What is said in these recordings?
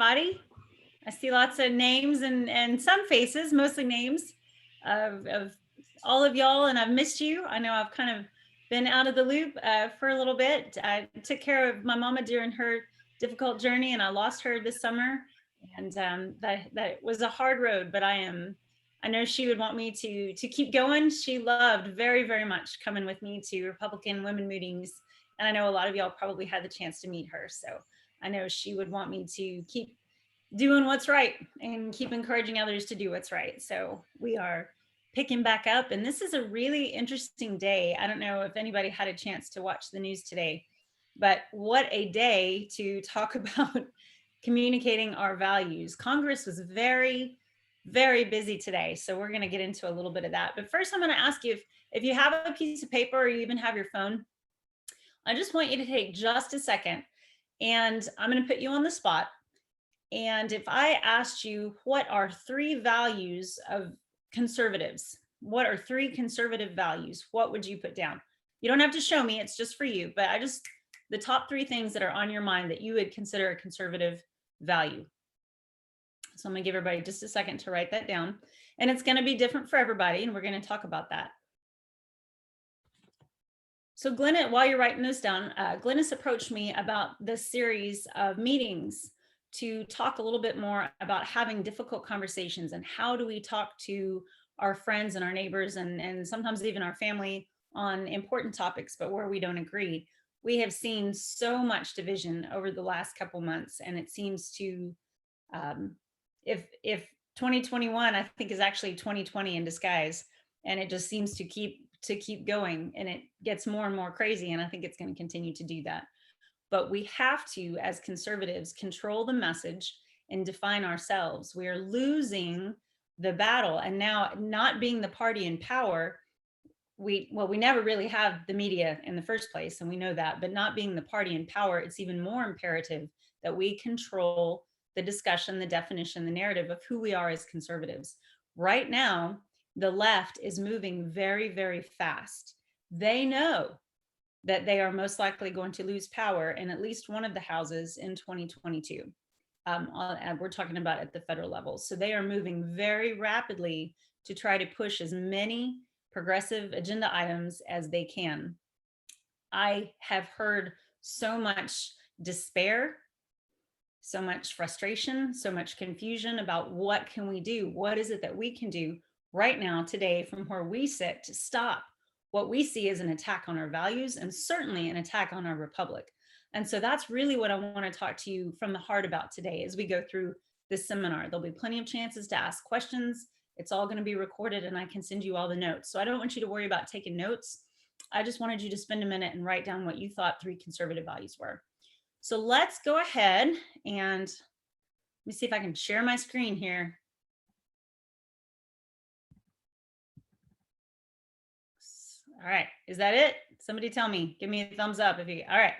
everybody. I see lots of names and some faces, mostly names of all of y'all, and I've missed you. I know I've kind of been out of the loop for a little bit. I took care of my mama during her difficult journey, and I lost her this summer, and that was a hard road. But I know she would want me to keep going. She loved very much coming with me to Republican women meetings, and I know a lot of y'all probably had the chance to meet her. So I know she would want me to keep doing what's right and keep encouraging others to do what's right. So we are picking back up, and this is a really interesting day. I don't know if anybody had a chance to watch the news today, but what a day to talk about communicating our values. Congress was very busy today, so we're going to get into a little bit of that. But first, I'm going to ask you if you have a piece of paper or you even have your phone, I just want you to take just a second, and I'm going to put you on the spot. And if I asked you, what are 3 values of conservatives? What are 3 conservative values? What would you put down? You don't have to show me, it's just for you, but the top 3 things that are on your mind that you would consider a conservative value. So I'm gonna give everybody just a second to write that down. And it's gonna be different for everybody, and we're gonna talk about that. So Glenna, while you're writing this down, Glennis approached me about this series of meetings to talk a little bit more about having difficult conversations and how do we talk to our friends and our neighbors and sometimes even our family on important topics, but where we don't agree. We have seen so much division over the last couple months, and it seems to, if 2021, I think, is actually 2020 in disguise, and it just seems to keep going, and it gets more and more crazy, and I think it's going to continue to do that. But we have to, as conservatives, control the message and define ourselves. We are losing the battle. And now, not being the party in power, we never really have the media in the first place, and we know that, but not being the party in power, it's even more imperative that we control the discussion, the definition, the narrative of who we are as conservatives. Right now, the left is moving very fast. They know that they are most likely going to lose power in at least one of the houses in 2022. We're talking about at the federal level. So they are moving very rapidly to try to push as many progressive agenda items as they can. I have heard so much despair, so much frustration, so much confusion about what can we do? What is it that we can do right now, today, from where we sit to stop what we see as an attack on our values, and certainly an attack on our republic. And so that's really what I want to talk to you from the heart about today as we go through this seminar. There'll be plenty of chances to ask questions. It's all going to be recorded, and I can send you all the notes. So I don't want you to worry about taking notes. I just wanted you to spend a minute and write down what you thought 3 conservative values were. So let's go ahead and let me see if I can share my screen here. All right, is that it? Somebody tell me, give me a thumbs up if you, all right.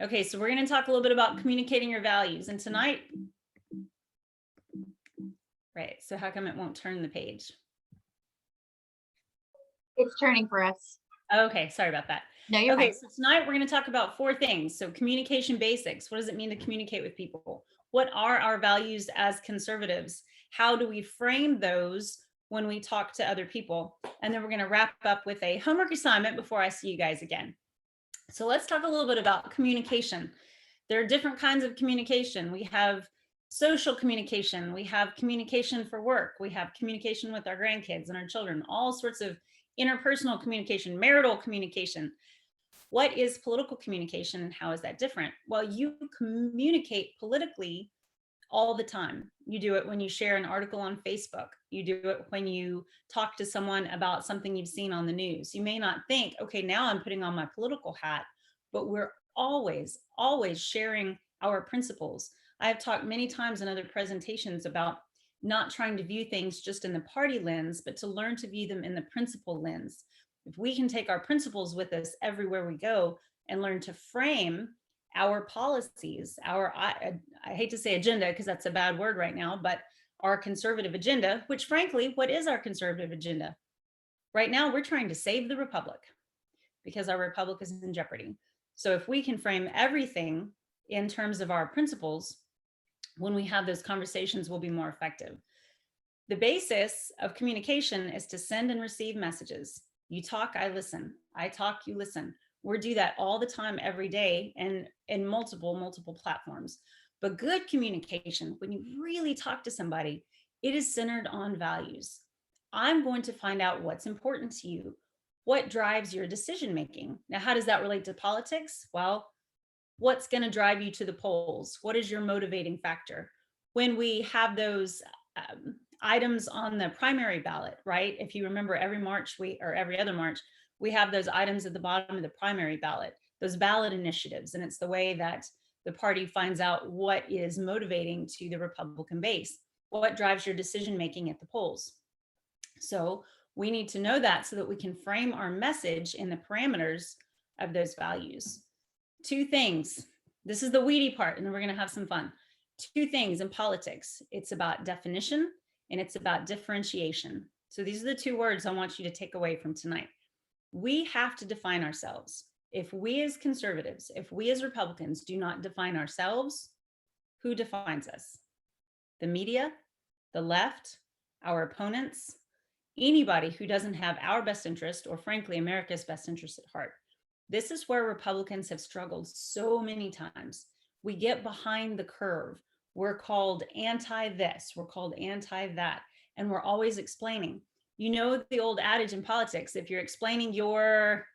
Okay, so we're going to talk a little bit about communicating your values. And tonight, right, so how come it won't turn the page? It's turning for us. Okay, sorry about that. No, you're okay, fine. So tonight we're going to talk about 4 things. So communication basics. What does it mean to communicate with people? What are our values as conservatives? How do we frame those when we talk to other people? And then we're going to wrap up with a homework assignment before I see you guys again. So let's talk a little bit about communication. There are different kinds of communication. We have social communication. We have communication for work. We have communication with our grandkids and our children, all sorts of interpersonal communication, marital communication. What is political communication, and how is that different? Well, you communicate politically all the time. You do it when you share an article on Facebook. You do it when you talk to someone about something you've seen on the news. You may not think, okay, now I'm putting on my political hat, but we're always sharing our principles. I've talked many times in other presentations about not trying to view things just in the party lens, but to learn to view them in the principle lens. If we can take our principles with us everywhere we go and learn to frame our policies, I hate to say agenda because that's a bad word right now, but our conservative agenda, which frankly, what is our conservative agenda? Right now, we're trying to save the republic because our republic is in jeopardy. So if we can frame everything in terms of our principles, when we have those conversations, we'll be more effective. The basis of communication is to send and receive messages. You talk, I listen. I talk, you listen. We do that all the time, every day, and in multiple platforms. But good communication, when you really talk to somebody, it is centered on values. I'm going to find out what's important to you, what drives your decision making. Now, how does that relate to politics? Well, what's going to drive you to the polls? What is your motivating factor? When we have those items on the primary ballot, right? If you remember, every March or every other March, we have those items at the bottom of the primary ballot, those ballot initiatives. And it's the way that the party finds out what is motivating to the Republican base, what drives your decision making at the polls. So we need to know that so that we can frame our message in the parameters of those values. Two things. This is the weedy part, and then we're going to have some fun. Two things in politics. It's about definition and it's about differentiation. So these are the two words I want you to take away from tonight. We have to define ourselves. If we as conservatives, if we as Republicans do not define ourselves, who defines us? The media, the left, our opponents, anybody who doesn't have our best interest, or frankly, America's best interest at heart. This is where Republicans have struggled so many times. We get behind the curve. We're called anti this, we're called anti that, and we're always explaining. You know, the old adage in politics, if you're explaining, you're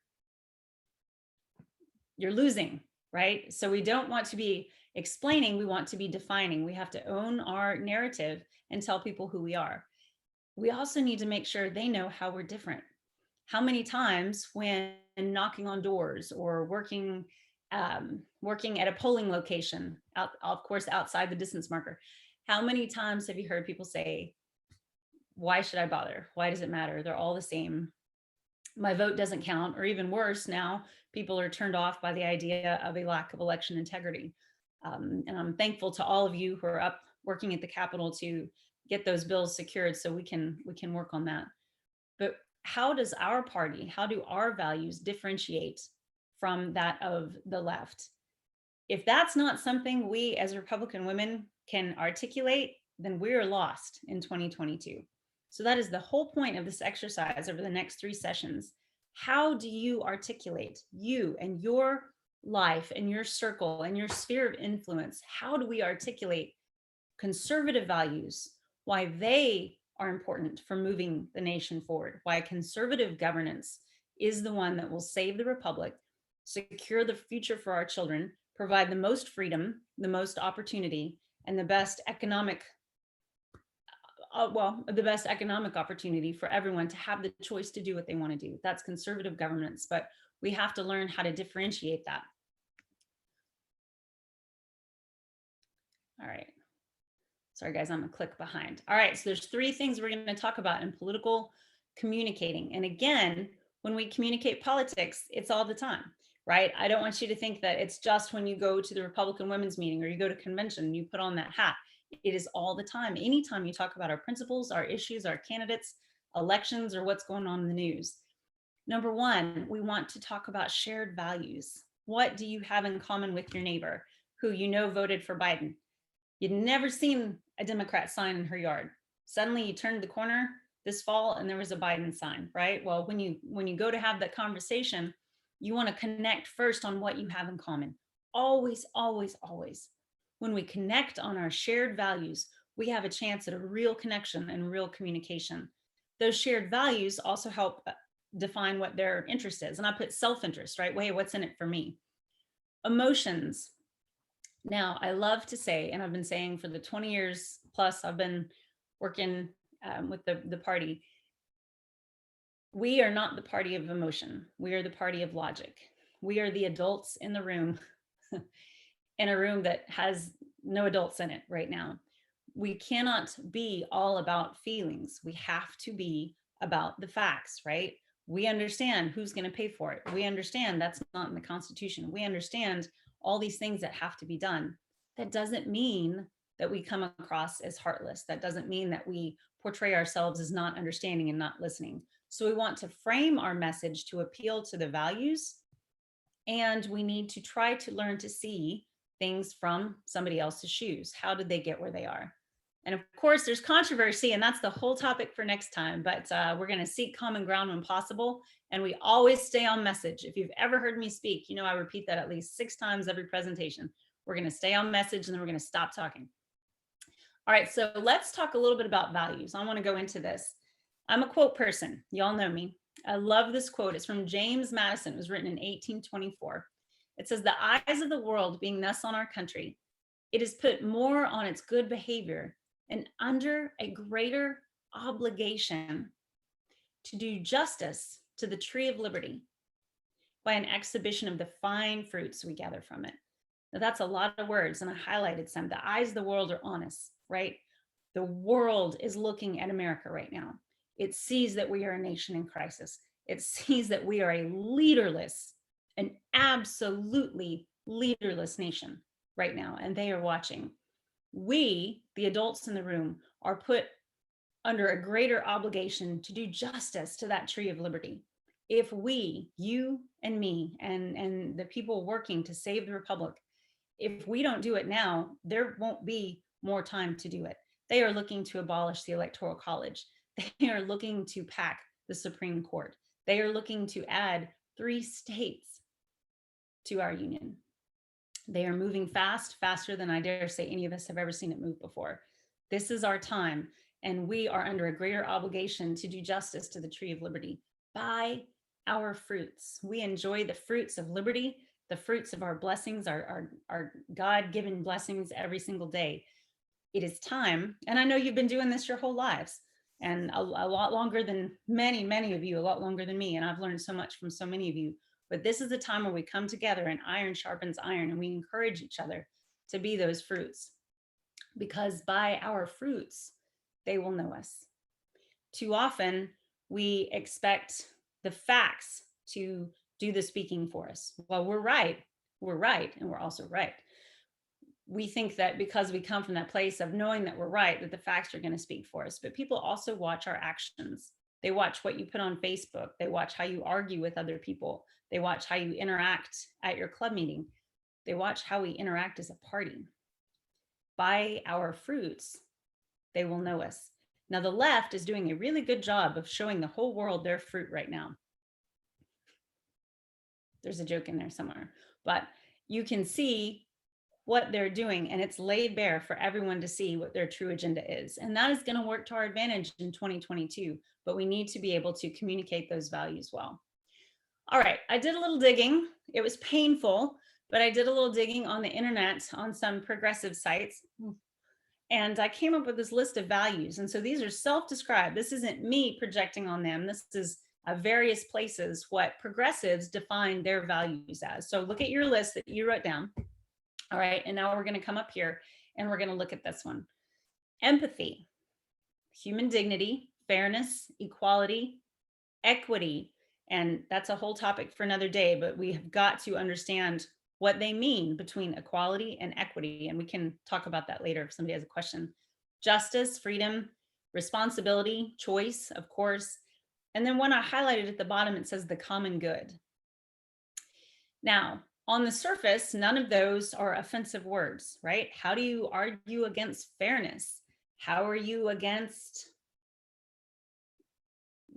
losing, right? So we don't want to be explaining, we want to be defining. We have to own our narrative and tell people who we are. We also need to make sure they know how we're different. How many times when knocking on doors or working at a polling location, out, of course, outside the distance marker, how many times have you heard people say, why should I bother? Why does it matter? They're all the same. My vote doesn't count. Or even worse, now people are turned off by the idea of a lack of election integrity. And I'm thankful to all of you who are up working at the Capitol to get those bills secured so we can work on that. But how does our party, how do our values differentiate from that of the left? If that's not something we as Republican women can articulate, then we're lost in 2022. So that is the whole point of this exercise over the next 3 sessions. How do you articulate you and your life and your circle and your sphere of influence? How do we articulate conservative values, why they are important for moving the nation forward, why conservative governance is the one that will save the republic, secure the future for our children, provide the most freedom, the most opportunity, and the best economic opportunity for everyone to have the choice to do what they want to do. That's conservative governance, but we have to learn how to differentiate that. All right. Sorry, guys, I'm a click behind. All right, so there's 3 things we're going to talk about in political communicating. And again, when we communicate politics, it's all the time, right? I don't want you to think that it's just when you go to the Republican women's meeting or you go to convention, you put on that hat. It is all the time. Anytime you talk about our principles, our issues, our candidates, elections, or what's going on in the news. Number 1, we want to talk about shared values. What do you have in common with your neighbor who you know voted for Biden? You'd never seen a Democrat sign in her yard. Suddenly you turned the corner this fall and there was a Biden sign, right? Well, when you go to have that conversation, you want to connect first on what you have in common. Always, always, always. When we connect on our shared values, we have a chance at a real connection and real communication. Those shared values also help define what their interest is. And I put self-interest, right? Hey, what's in it for me? Emotions. Now, I love to say, and I've been saying for the 20 years plus I've been working with the party, we are not the party of emotion. We are the party of logic. We are the adults in the room, in a room that has no adults in it right now. We cannot be all about feelings. We have to be about the facts, right? We understand who's going to pay for it. We understand that's not in the Constitution. We understand all these things that have to be done. That doesn't mean that we come across as heartless. That doesn't mean that we portray ourselves as not understanding and not listening. So we want to frame our message to appeal to the values, and we need to try to learn to see things from somebody else's shoes. How did they get where they are? And of course, there's controversy, and that's the whole topic for next time. But we're going to seek common ground when possible. And we always stay on message. If you've ever heard me speak, you know I repeat that at least 6 times every presentation. We're going to stay on message, and then we're going to stop talking. All right, so let's talk a little bit about values. I want to go into this. I'm a quote person. Y'all know me. I love this quote. It's from James Madison. It was written in 1824. It says, "The eyes of the world being thus on our country, it is put more on its good behavior and under a greater obligation to do justice to the tree of liberty by an exhibition of the fine fruits we gather from it." Now, that's a lot of words, and I highlighted some. The eyes of the world are on us, right? The world is looking at America right now. It sees that we are a nation in crisis. It sees that we are a leaderless, an absolutely leaderless nation right now, and they are watching. We, the adults in the room, are put under a greater obligation to do justice to that tree of liberty. If we, you and me, and the people working to save the republic, if we don't do it now, there won't be more time to do it. They are looking to abolish the Electoral College. They are looking to pack the Supreme Court. They are looking to add 3 states to our union. They are moving fast, faster than I dare say any of us have ever seen it move before. This is our time, and we are under a greater obligation to do justice to the tree of liberty by our fruits. We enjoy the fruits of liberty, the fruits of our blessings, our God-given blessings every single day. It is time, and I know you've been doing this your whole lives, and a lot longer than many of you, a lot longer than me, and I've learned so much from so many of you. But this is the time where we come together and iron sharpens iron, and we encourage each other to be those fruits, because by our fruits, they will know us. Too often, we expect the facts to do the speaking for us. Well, we're right, and we're also right. We think that because we come from that place of knowing that we're right, that the facts are going to speak for us. But people also watch our actions. They watch what you put on Facebook. They watch how you argue with other people. They watch how you interact at your club meeting. They watch how we interact as a party. By our fruits, they will know us. Now, the left is doing a really good job of showing the whole world their fruit right now. There's a joke in there somewhere, but you can see what they're doing, and it's laid bare for everyone to see what their true agenda is. And that is going to work to our advantage in 2022, but we need to be able to communicate those values well. All right, I did a little digging. It was painful, but I did a little digging on the internet on some progressive sites. And I came up with this list of values. And so these are self-described. This isn't me projecting on them. This is various places what progressives define their values as. So look at your list that you wrote down. All right, and now we're going to come up here and we're going to look at this one. Empathy, human dignity, fairness, equality, equity, and that's a whole topic for another day, but we have got to understand what they mean between equality and equity, and we can talk about that later if somebody has a question. Justice, freedom, responsibility, choice, of course, and then when I highlighted at the bottom, it says the common good. Now, on the surface, none of those are offensive words, right? How do you argue against fairness? How are you against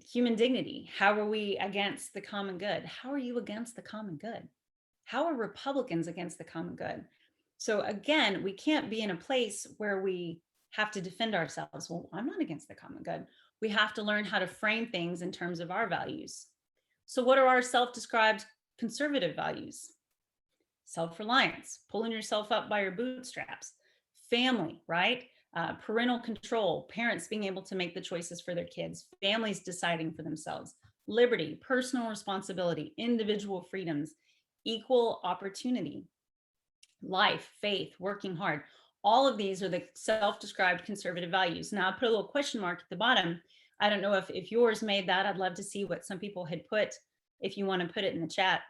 human dignity? How are we against the common good? How are you against the common good? How are Republicans against the common good? So again, we can't be in a place where we have to defend ourselves. Well, I'm not against the common good. We have to learn how to frame things in terms of our values. So what are our self-described conservative values? Self-reliance, pulling yourself up by your bootstraps, family, right? Parental control, parents being able to make the choices for their kids, families deciding for themselves, liberty, personal responsibility, individual freedoms, equal opportunity, life, faith, working hard. All of these are the self-described conservative values. Now I put a little question mark at the bottom. I don't know if yours made that. I'd love to see what some people had put, if you want to put it in the chat.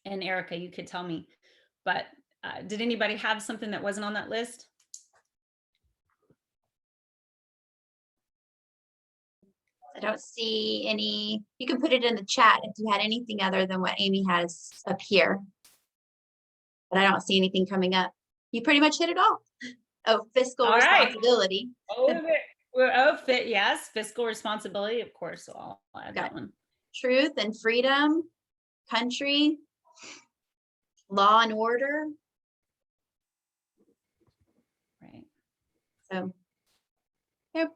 And Erica, you could tell me, but did anybody have something that wasn't on that list? I don't see any. You can put it in the chat if you had anything other than what Amy has up here. but I don't see anything coming up. You pretty much hit it all. Oh, fiscal All right. responsibility, Oh, oh, fit, yes, fiscal responsibility, of course. So I'll add got that one. truth and freedom, country, law and order. Right. So, yep.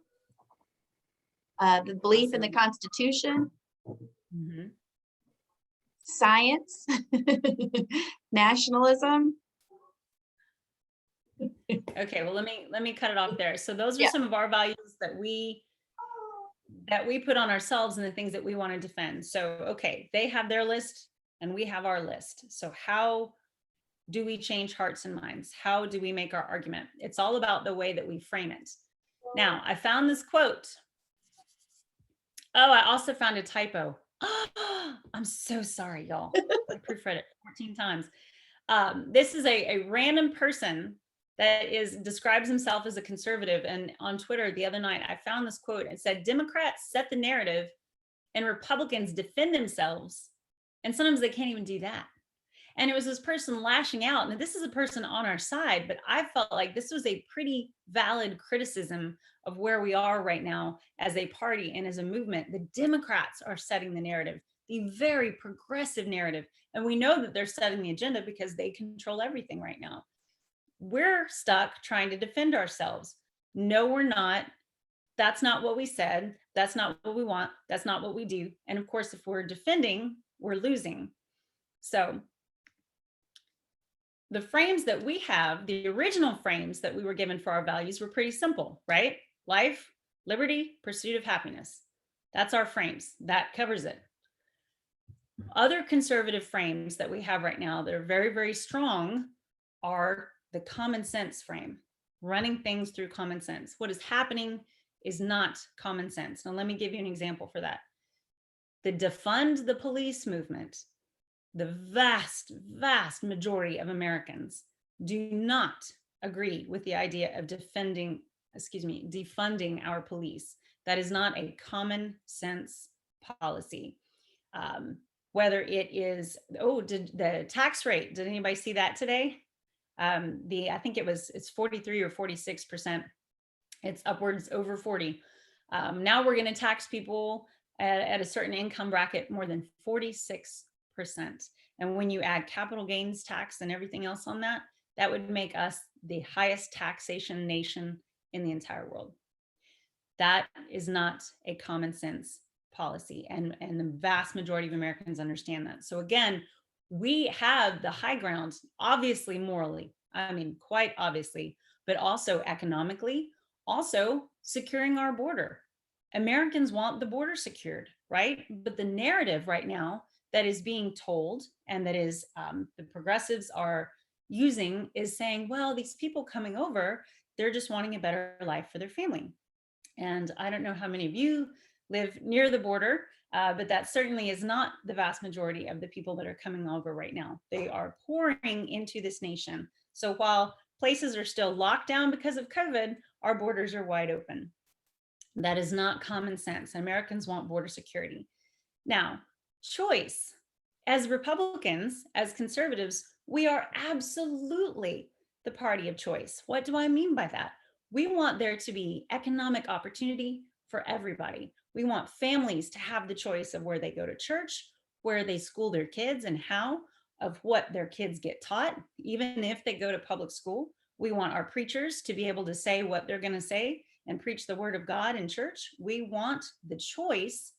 The belief in the Awesome. Constitution, Mhm. science, nationalism. Okay, well, let me cut it off there. So those are Yeah. some of our values that we put on ourselves and the things that we want to defend. So, okay, they have their list and we have our list. So how do we change hearts and minds? How do we make our argument? It's all about the way that we frame it. Now, I found this quote. Oh, I also found a typo. I'm so sorry, y'all. I proofread it 14 times. This is a random person that describes himself as a conservative. And on Twitter the other night, I found this quote. It said, Democrats set the narrative and Republicans defend themselves. And sometimes they can't even do that. And it was this person lashing out. And this is a person on our side, but I felt like this was a pretty valid criticism of where we are right now as a party and as a movement. The Democrats are setting the narrative, the very progressive narrative. And we know that they're setting the agenda because they control everything right now. We're stuck trying to defend ourselves. No, we're not. That's not what we said. That's not what we want. That's not what we do. And of course, if we're defending, we're losing. So the frames that we have, the original frames that we were given for our values were pretty simple, right? Life, liberty, pursuit of happiness. That's our frames. That covers it. Other conservative frames that we have right now that are very, very strong are the common sense frame, running things through common sense. What is happening is not common sense. Now, let me give you an example for that. The defund the police movement, the vast, vast majority of Americans do not agree with the idea of defunding our police. That is not a common sense policy. Whether it is, did the tax rate, did anybody see that today? I think it's 43 or 46%. It's upwards over 40. Now we're going to tax people at a certain income bracket more than 46%. And when you add capital gains tax and everything else on that, that would make us the highest taxation nation in the entire world. That is not a common sense policy. And the vast majority of Americans understand that. So again, we have the high ground, obviously morally, I mean, quite obviously, but also economically, also securing our border. Americans want the border secured, right? But the narrative right now that is being told and that is the progressives are using is saying, well, these people coming over, they're just wanting a better life for their family. And I don't know how many of you live near the border, but that certainly is not the vast majority of the people that are coming over right now. They are pouring into this nation. So while places are still locked down because of COVID, our borders are wide open. That is not common sense. Americans want border security. Now, choice. As Republicans, as conservatives, we are absolutely the party of choice. What do I mean by that? We want there to be economic opportunity for everybody. We want families to have the choice of where they go to church, where they school their kids, and how, of what their kids get taught, even if they go to public school. We want our preachers to be able to say what they're going to say and preach the word of God in church. We want the choice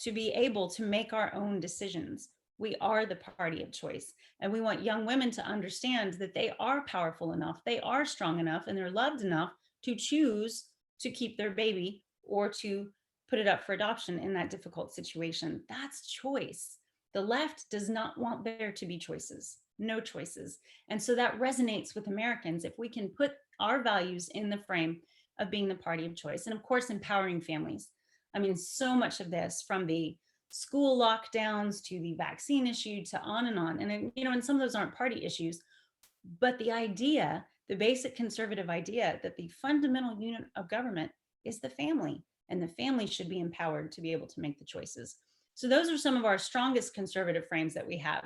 to be able to make our own decisions. We are the party of choice. And we want young women to understand that they are powerful enough, they are strong enough, and they're loved enough to choose to keep their baby or to put it up for adoption in that difficult situation. That's choice. The left does not want there to be choices, no choices. And so that resonates with Americans if we can put our values in the frame of being the party of choice. And of course, empowering families. I mean, so much of this, from the school lockdowns to the vaccine issue to on and on. And, and some of those aren't party issues, but the idea, the basic conservative idea that the fundamental unit of government is the family, and the family should be empowered to be able to make the choices. So those are some of our strongest conservative frames that we have.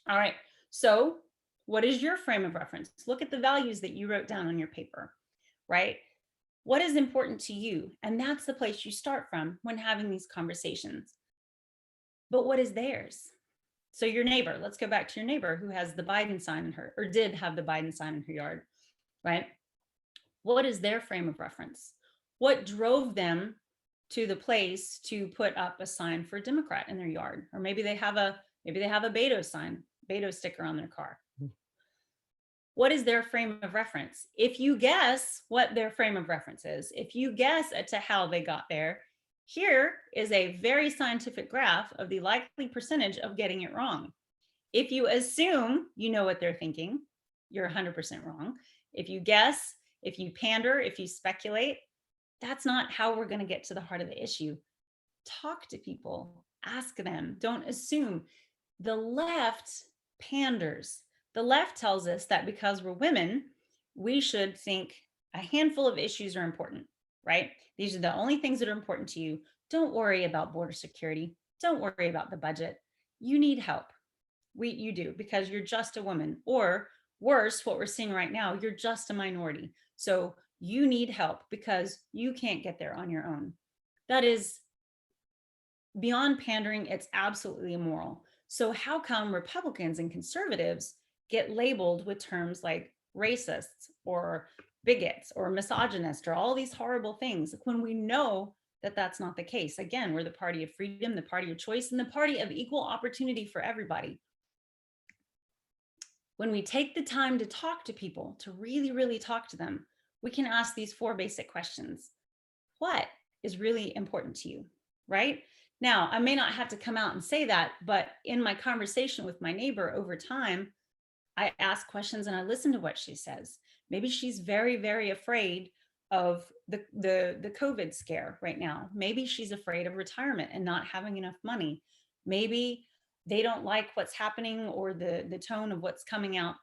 All right. So What is your frame of reference? Look at the values that you wrote down on your paper, right? What is important to you? And that's the place you start from when having these conversations. But what is theirs? So your neighbor, let's go back to your neighbor who has the Biden sign in her, or did have the Biden sign in her yard, right? What is their frame of reference? What drove them to the place to put up a sign for Democrat in their yard? Or maybe they have a Beto sign, Beto sticker on their car. What is their frame of reference? If you guess what their frame of reference is, if you guess as to how they got there, here is a very scientific graph of the likely percentage of getting it wrong. If you assume you know what they're thinking, you're 100% wrong. If you guess, if you pander, if you speculate, that's not how we're going to get to the heart of the issue. Talk to people, ask them, don't assume. The left panders. The left tells us that because we're women, we should think a handful of issues are important, right? These are the only things that are important to you. Don't worry about border security. Don't worry about the budget. You need help. You do, because you're just a woman, or worse, what we're seeing right now, you're just a minority. So you need help because you can't get there on your own. That is beyond pandering. It's absolutely immoral. So how come Republicans and conservatives get labeled with terms like racists or bigots or misogynist or all these horrible things when we know that that's not the case? Again, we're the party of freedom, the party of choice, and the party of equal opportunity for everybody. When we take the time to talk to people, to really, really talk to them, we can ask these 4 basic questions. What is really important to you, right? Now, I may not have to come out and say that, but in my conversation with my neighbor over time, I ask questions and I listen to what she says. Maybe she's very, very afraid of the COVID scare right now. Maybe she's afraid of retirement and not having enough money. Maybe they don't like what's happening or the tone of what's coming out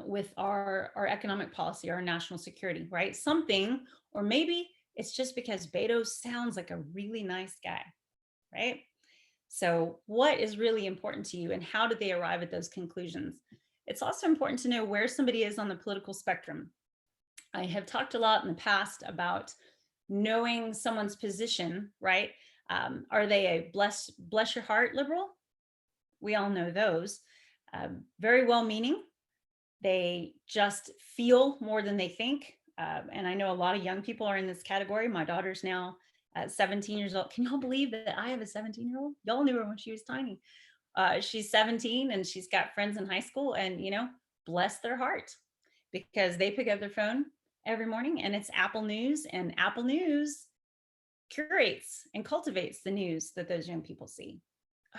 with our economic policy, our national security, right? Something, or maybe it's just because Beto sounds like a really nice guy, right? So what is really important to you and how do they arrive at those conclusions? It's also important to know where somebody is on the political spectrum. I have talked a lot in the past about knowing someone's position, right? Are they a bless your heart liberal? We all know those. Very well meaning. They just feel more than they think. And I know a lot of young people are in this category. My daughter's now 17 years old. Can y'all believe that I have a 17-year-old? Y'all knew her when she was tiny. She's 17 and she's got friends in high school, and bless their heart, because they pick up their phone every morning and it's Apple News, and Apple News curates and cultivates the news that those young people see.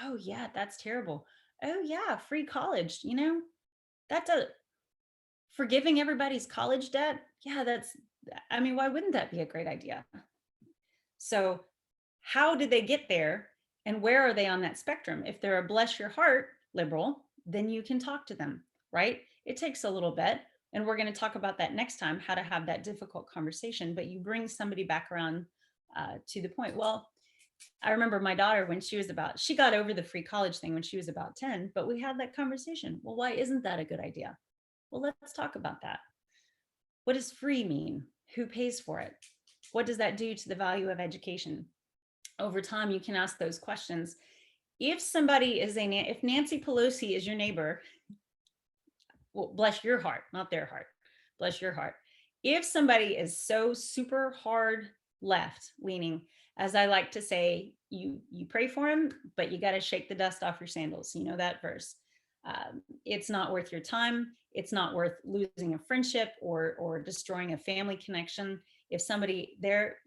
Oh yeah, that's terrible. Oh yeah, free college, that does forgiving everybody's college debt. Yeah, why wouldn't that be a great idea? So how did they get there, and where are they on that spectrum? If they're a bless your heart liberal, then you can talk to them, right? It takes a little bit, and we're going to talk about that next time, how to have that difficult conversation, but you bring somebody back around to the point. Well, I remember my daughter when she got over the free college thing when she was about 10, but we had that conversation. Well, why isn't that a good idea? Well, let's talk about that. What does free mean? Who pays for it? What does that do to the value of education? Over time, you can ask those questions. If Nancy Pelosi is your neighbor, well, bless your heart, not their heart, bless your heart. If somebody is so super hard left leaning, as I like to say, you pray for him, but you got to shake the dust off your sandals. You know that verse. It's not worth your time. It's not worth losing a friendship or destroying a family connection. If somebody there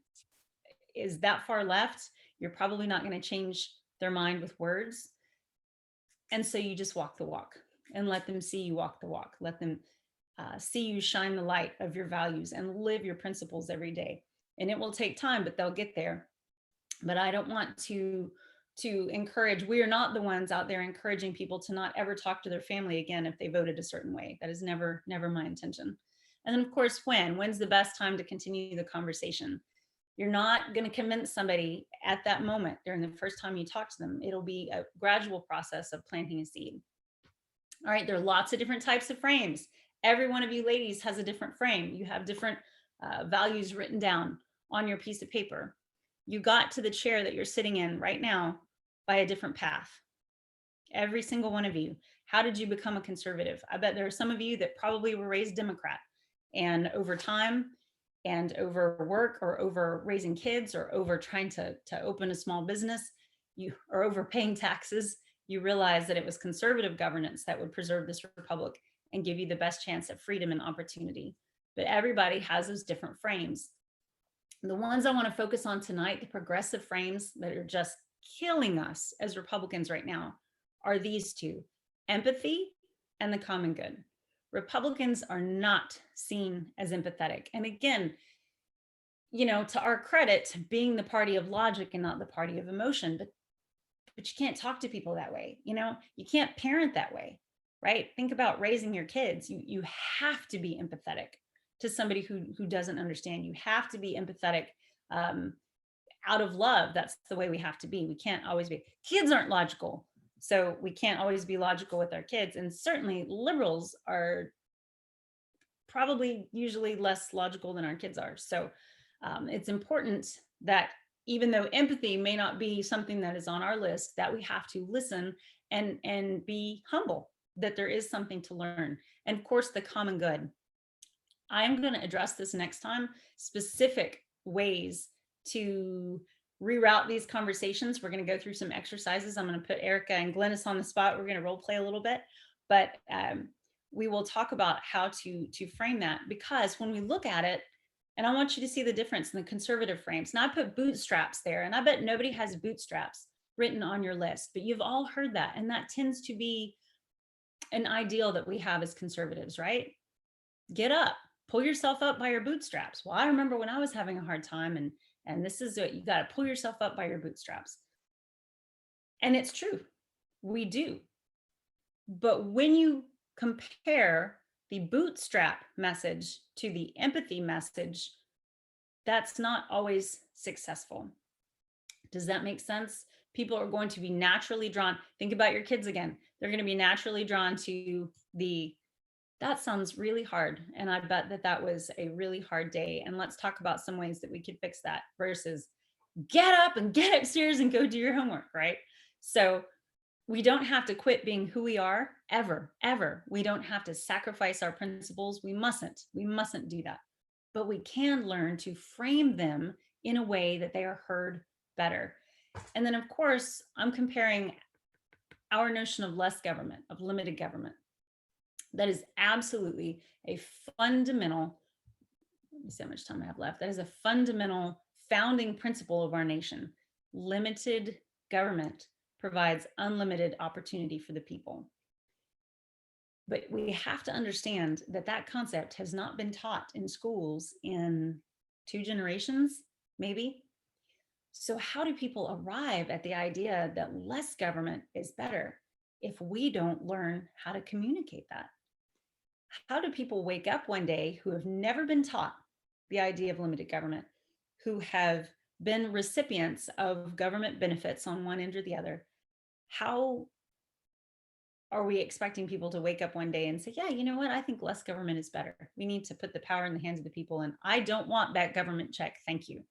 is that far left, you're probably not going to change their mind with words. And so you just walk the walk and let them see you walk the walk. Let them see you shine the light of your values and live your principles every day. And it will take time, but they'll get there. But I don't want to encourage, we are not the ones out there encouraging people to not ever talk to their family again if they voted a certain way. That is never my intention. And then of course, when's the best time to continue the conversation? You're not going to convince somebody at that moment during the first time you talk to them. It'll be a gradual process of planting a seed. All right, there are lots of different types of frames. Every one of you ladies has a different frame. You have different values written down on your piece of paper. You got to the chair that you're sitting in right now by a different path. Every single one of you. How did you become a conservative? I bet there are some of you that probably were raised Democrat. And over time and over work or over raising kids or over trying to open a small business, you or over paying taxes, you realize that it was conservative governance that would preserve this republic and give you the best chance at freedom and opportunity. But everybody has those different frames. The ones I want to focus on tonight, the progressive frames that are just killing us as Republicans right now, are these two: empathy and the common good. Republicans are not seen as empathetic. And again, to our credit, being the party of logic and not the party of emotion, but you can't talk to people that way. You can't parent that way, right? Think about raising your kids. You have to be empathetic to somebody who doesn't understand. You have to be empathetic um, out of love. That's the way we have to be. We can't always be. Kids aren't logical, so we can't always be logical with our kids. And certainly, liberals are probably usually less logical than our kids are. So it's important that even though empathy may not be something that is on our list, that we have to listen and be humble that there is something to learn. And of course, the common good. I'm going to address this next time, specific ways to reroute these conversations. We're going to go through some exercises. I'm going to put Erica and Glennis on the spot. We're going to role play a little bit, but we will talk about how to frame that, because when we look at it, and I want you to see the difference in the conservative frames. Now I put bootstraps there, and I bet nobody has bootstraps written on your list, but you've all heard that. And that tends to be an ideal that we have as conservatives, right? Get up, pull yourself up by your bootstraps. Well, I remember when I was having a hard time, and this is what you got to pull yourself up by your bootstraps. And it's true, we do. But when you compare the bootstrap message to the empathy message, that's not always successful. Does that make sense? People are going to be naturally drawn. Think about your kids again. They're going to be naturally drawn to that sounds really hard. And I bet that was a really hard day. And let's talk about some ways that we could fix that versus get up and get upstairs and go do your homework, right? So we don't have to quit being who we are ever. We don't have to sacrifice our principles. We mustn't do that. But we can learn to frame them in a way that they are heard better. And then, of course, I'm comparing our notion of less government, of limited government. That is absolutely a fundamental, let me see how much time I have left. That is a fundamental founding principle of our nation. Limited government provides unlimited opportunity for the people. But we have to understand that concept has not been taught in schools in 2 generations, maybe. So how do people arrive at the idea that less government is better if we don't learn how to communicate that? How do people wake up one day who have never been taught the idea of limited government, who have been recipients of government benefits on one end or the other? How are we expecting people to wake up one day and say, yeah, you know what? I think less government is better. We need to put the power in the hands of the people. And I don't want that government check. Thank you.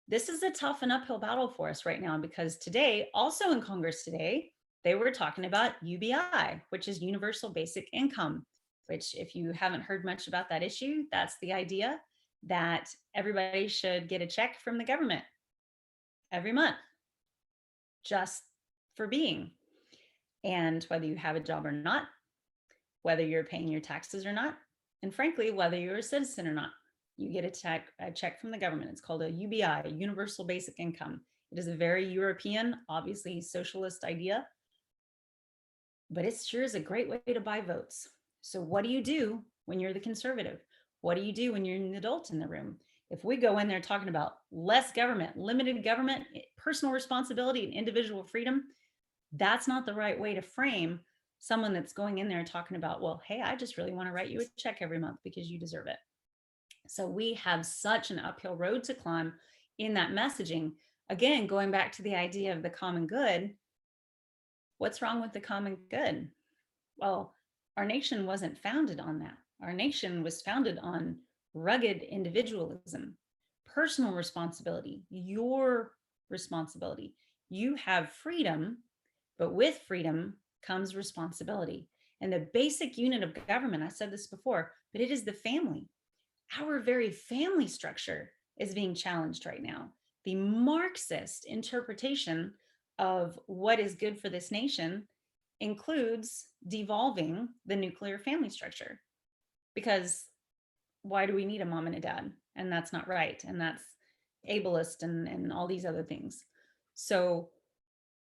This is a tough and uphill battle for us right now, because today, also in Congress today, they were talking about UBI, which is universal basic income, which, if you haven't heard much about that issue, that's the idea that everybody should get a check from the government every month, just for being. And whether you have a job or not, whether you're paying your taxes or not, and frankly, whether you're a citizen or not, you get a check from the government. It's called a UBI, a universal basic income. It is a very European, obviously socialist idea, but it sure is a great way to buy votes. So what do you do when you're the conservative? What do you do when you're an adult in the room? If we go in there talking about less government, limited government, personal responsibility, and individual freedom, that's not the right way to frame someone that's going in there talking about, well, hey, I just really want to write you a check every month because you deserve it. So we have such an uphill road to climb in that messaging. Again, going back to the idea of the common good, what's wrong with the common good? Well, our nation wasn't founded on that. Our nation was founded on rugged individualism, personal responsibility, your responsibility. You have freedom, but with freedom comes responsibility. And the basic unit of government, I said this before, but it is the family. Our very family structure is being challenged right now. The Marxist interpretation of what is good for this nation includes devolving the nuclear family structure, because why do we need a mom and a dad? And that's not right. And that's ableist and all these other things. So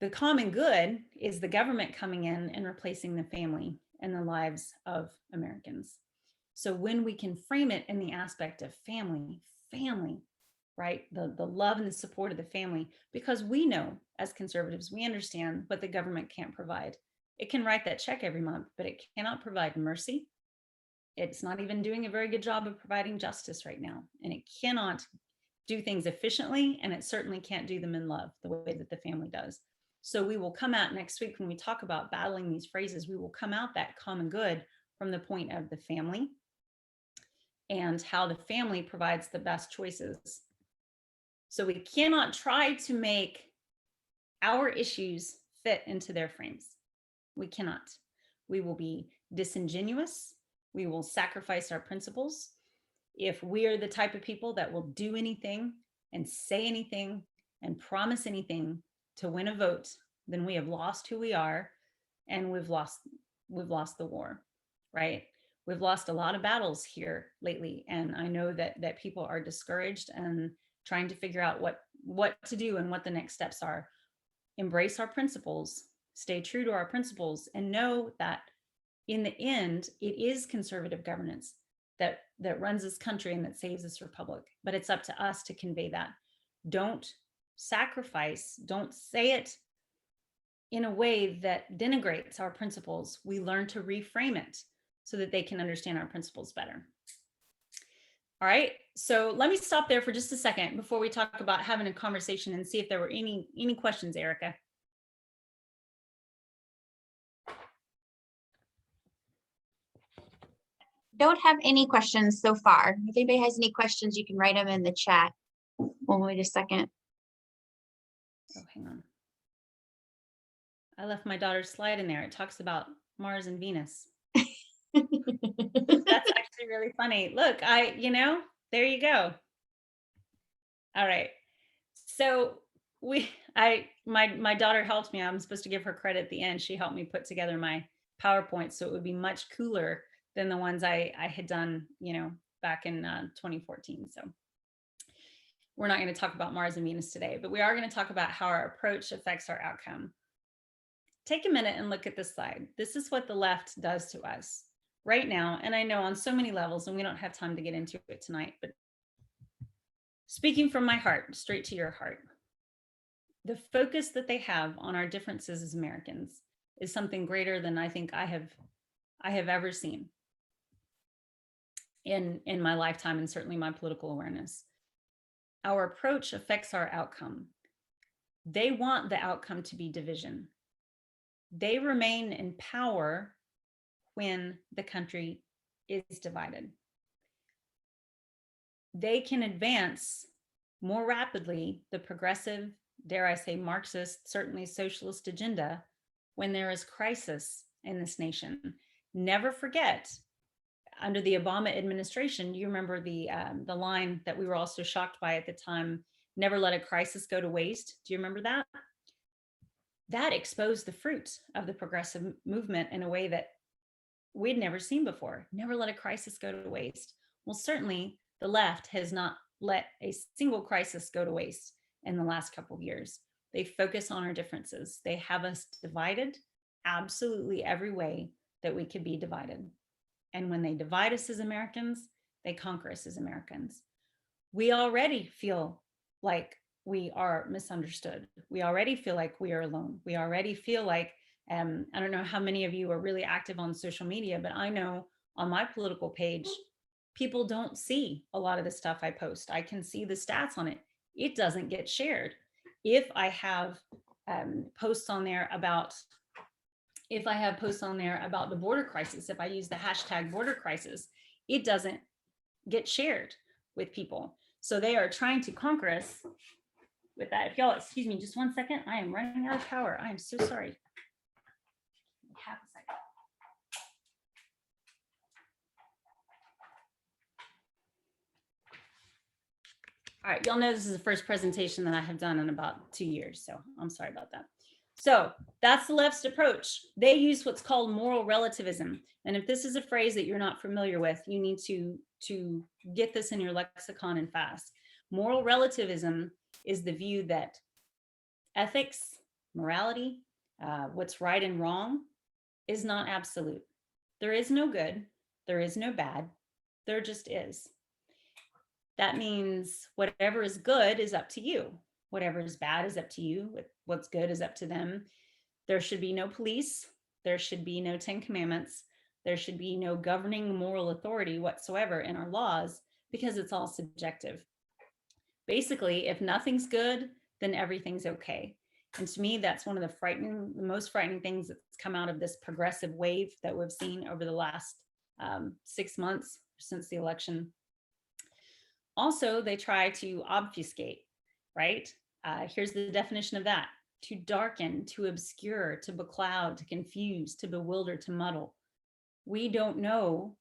the common good is the government coming in and replacing the family and the lives of Americans. So when we can frame it in the aspect of family, right? The love and the support of the family, because we know as conservatives, we understand what the government can't provide. It can write that check every month, but it cannot provide mercy. It's not even doing a very good job of providing justice right now. And it cannot do things efficiently, and it certainly can't do them in love the way that the family does. So we will come out next week when we talk about battling these phrases, we will come out that common good from the point of the family and how the family provides the best choices. So we cannot try to make our issues fit into their frames. We cannot. We will be disingenuous. We will sacrifice our principles. If we are the type of people that will do anything and say anything and promise anything to win a vote, then we have lost who we are, and we've lost the war, right? We've lost a lot of battles here lately, and I know that people are discouraged and trying to figure out what to do and what the next steps are. Embrace our principles, stay true to our principles, and know that in the end, it is conservative governance that runs this country and that saves this republic. But it's up to us to convey that. Don't sacrifice, don't say it in a way that denigrates our principles. We learn to reframe it so that they can understand our principles better. All right, so let me stop there for just a second before we talk about having a conversation and see if there were any questions, Erica. Don't have any questions so far. If anybody has any questions, you can write them in the chat. We'll wait a second. Oh, hang on. I left my daughter's slide in there. It talks about Mars and Venus. That's actually really funny. Look, there you go. All right. So my daughter helped me. I'm supposed to give her credit at the end. She helped me put together my PowerPoint so it would be much cooler than the ones I had done, back in 2014. So we're not going to talk about Mars and Venus today, but we are going to talk about how our approach affects our outcome. Take a minute and look at this slide. This is what the left does to us right now. And I know on so many levels, and we don't have time to get into it tonight, but speaking from my heart, straight to your heart, the focus that they have on our differences as Americans is something greater than I think I have ever seen in my lifetime, and certainly my political awareness. Our approach affects our outcome. They want the outcome to be division. They remain in power when the country is divided. They can advance more rapidly the progressive, dare I say, Marxist, certainly socialist agenda when there is crisis in this nation. Never forget, under the Obama administration, you remember the line that we were also shocked by at the time, never let a crisis go to waste. Do you remember that? That exposed the fruits of the progressive movement in a way that we'd never seen before. Never let a crisis go to waste. Well, certainly the left has not let a single crisis go to waste in the last couple of years. They focus on our differences. They have us divided absolutely every way that we could be divided. And when they divide us as Americans, they conquer us as Americans. We already feel like we are misunderstood. We already feel like we are alone. We already feel like, I don't know how many of you are really active on social media, but I know on my political page, people don't see a lot of the stuff I post. I can see the stats on it. It doesn't get shared. If I have posts on there about if I have posts on there about the border crisis, if I use the hashtag border crisis, it doesn't get shared with people. So they are trying to conquer us with that. If y'all excuse me just one second, I am running out of power. I am so sorry. Half a second. All right, y'all know this is the first presentation that I have done in about 2 years, so I'm sorry about that. So that's the left's approach. They use what's called moral relativism. And if this is a phrase that you're not familiar with, you need to get this in your lexicon and fast. Moral relativism is the view that ethics, morality, what's right and wrong is not absolute. There is no good, there is no bad, there just is. That means whatever is good is up to you. Whatever is bad is up to you. What's good is up to them. There should be no police. There should be no 10 commandments. There should be no governing moral authority whatsoever in our laws because it's all subjective. Basically, if nothing's good, then everything's okay. And to me, that's one of the most frightening things that's come out of this progressive wave that we've seen over the last 6 months since the election. Also, they try to obfuscate, right? Here's the definition of that: to darken, to obscure, to becloud, to confuse, to bewilder, to muddle. We don't know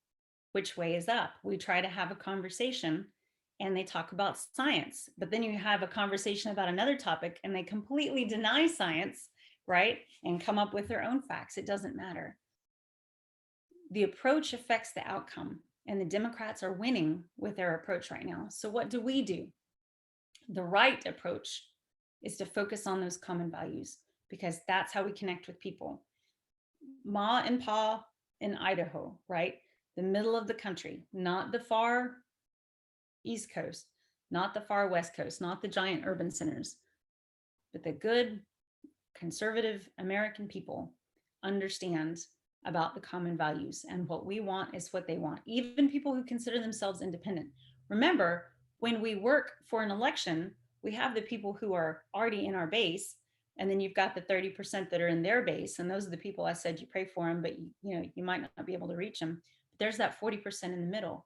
which way is up. We try to have a conversation and they talk about science, but then you have a conversation about another topic and they completely deny science, right? And come up with their own facts. It doesn't matter. The approach affects the outcome. And the Democrats are winning with their approach right now. So what do? The right approach is to focus on those common values because that's how we connect with people. Ma and Pa in Idaho, right? The middle of the country, not the far East Coast, not the far West Coast, not the giant urban centers, but the good conservative American people understand about the common values, and what we want is what they want, even people who consider themselves independent. Remember, when we work for an election, we have the people who are already in our base, and then you've got the 30% that are in their base, and those are the people I said you pray for them, but you might not be able to reach them. But there's that 40% in the middle,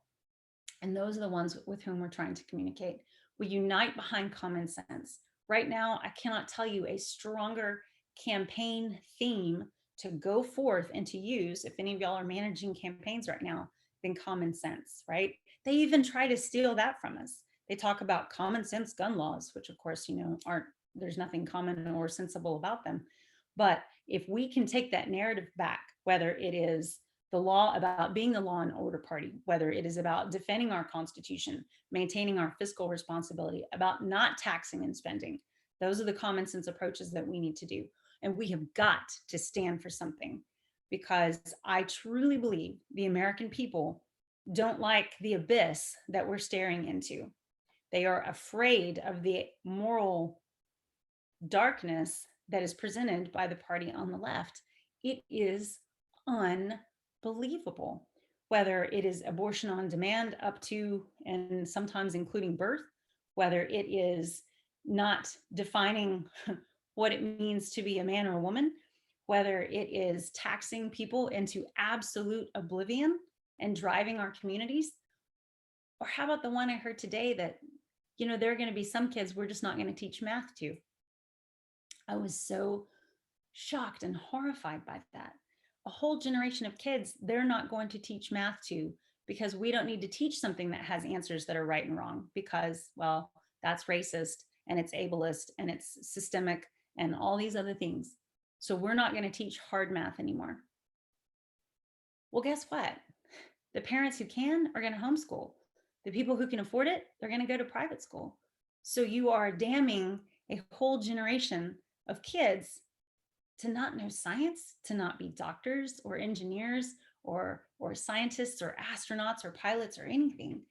and those are the ones with whom we're trying to communicate. We unite behind common sense. Right now, I cannot tell you a stronger campaign theme to go forth and to use, if any of y'all are managing campaigns right now, than common sense, right? They even try to steal that from us. They talk about common sense gun laws, which of course, there's nothing common or sensible about them. But if we can take that narrative back, whether it is the law about being the law and order party, whether it is about defending our Constitution, maintaining our fiscal responsibility, about not taxing and spending, those are the common sense approaches that we need to do. And we have got to stand for something, because I truly believe the American people don't like the abyss that we're staring into. They are afraid of the moral darkness that is presented by the party on the left. It is unbelievable. Whether it is abortion on demand up to and sometimes including birth, whether it is not defining what it means to be a man or a woman, whether it is taxing people into absolute oblivion and driving our communities. Or how about the one I heard today that, there are going to be some kids we're just not going to teach math to. I was so shocked and horrified by that. A whole generation of kids they're not going to teach math to, because we don't need to teach something that has answers that are right and wrong, because, well, that's racist and it's ableist and it's systemic and all these other things. So we're not going to teach hard math anymore. Well, guess what? The parents who can are going to homeschool. The people who can afford it, they're going to go to private school. So you are damning a whole generation of kids to not know science, to not be doctors or engineers or scientists or astronauts or pilots or anything.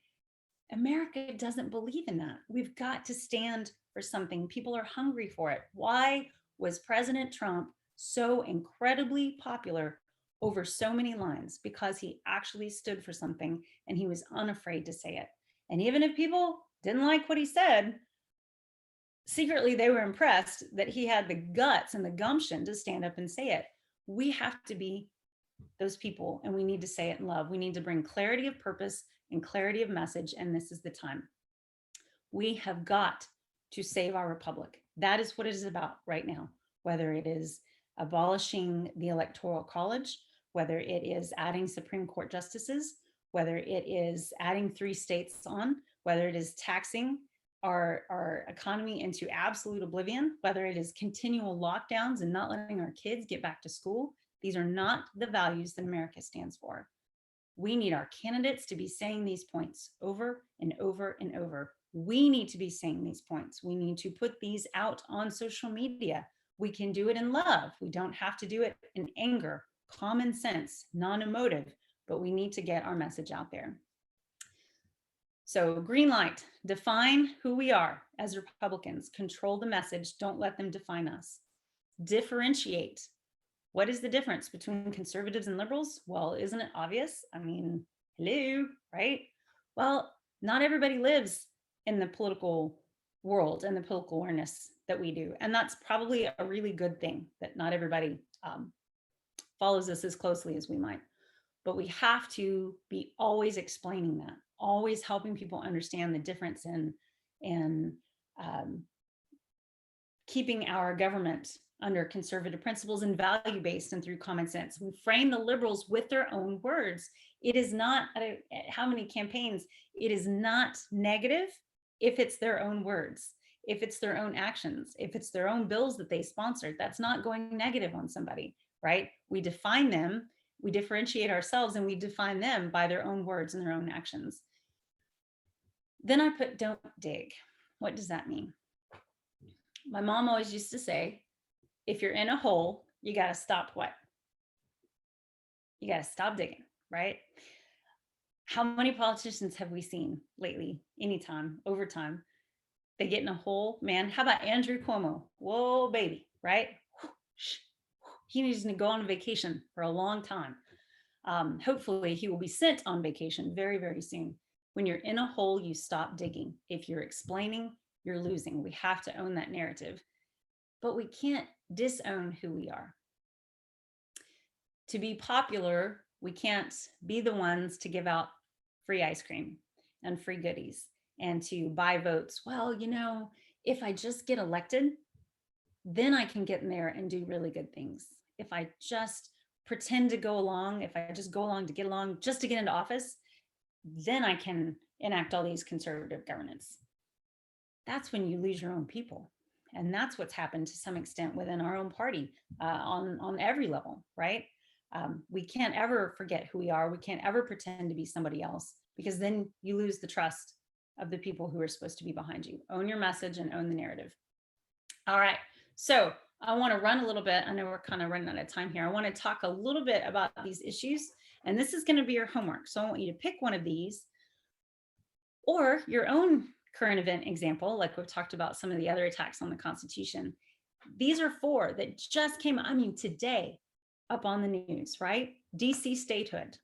America doesn't believe in that. We've got to stand for something. People are hungry for it. Why was President Trump so incredibly popular over so many lines? Because he actually stood for something and he was unafraid to say it. And even if people didn't like what he said, secretly they were impressed that he had the guts and the gumption to stand up and say it. We have to be those people, and we need to say it in love. We need to bring clarity of purpose and clarity of message, and this is the time. We have got to save our republic. That is what it is about right now, whether it is abolishing the Electoral College, whether it is adding Supreme Court justices, whether it is adding 3 states on, whether it is taxing our economy into absolute oblivion, whether it is continual lockdowns and not letting our kids get back to school. These are not the values that America stands for. We need our candidates to be saying these points over and over and over. We need to be saying these points. We need to put these out on social media. We can do it in love. We don't have to do it in anger, common sense, non-emotive, but we need to get our message out there. So green light, define who we are as Republicans, control the message, don't let them define us. Differentiate. What is the difference between conservatives and liberals? Well, isn't it obvious? I mean, hello, right? Well, not everybody lives in the political world and the political awareness that we do. And that's probably a really good thing, that not everybody follows us as closely as we might. But we have to be always explaining that, always helping people understand the difference in keeping our government under conservative principles and value-based and through common sense. We frame the liberals with their own words. It is not, how many campaigns, it is not negative if it's their own words, if it's their own actions, if it's their own bills that they sponsored. That's not going negative on somebody, right? We define them, we differentiate ourselves, and we define them by their own words and their own actions. Then I put don't dig. What does that mean? My mom always used to say, if you're in a hole, you got to stop what? You got to stop digging, right? How many politicians have we seen lately, anytime, over time? They get in a hole, man. How about Andrew Cuomo? Whoa, baby, right? He needs to go on vacation for a long time. Hopefully he will be sent on vacation very, very soon. When you're in a hole, you stop digging. If you're explaining, you're losing. We have to own that narrative, but we can't disown who we are. To be popular, we can't be the ones to give out free ice cream and free goodies and to buy votes. Well, you know, if I just get elected, then I can get in there and do really good things. If I just pretend to go along, if I just go along to get along, just to get into office, then I can enact all these conservative governance. That's when you lose your own people. And that's what's happened to some extent within our own party on every level, right? We can't ever forget who we are. We can't ever pretend to be somebody else, because then you lose the trust of the people who are supposed to be behind you. Own your message and own the narrative. All right, so I want to run a little bit. I know we're kind of running out of time here. I want to talk a little bit about these issues, and this is going to be your homework. So I want you to pick one of these or your own current event example, like we've talked about some of the other attacks on the Constitution. These are 4 that just came, I mean, today up on the news, right? DC statehood.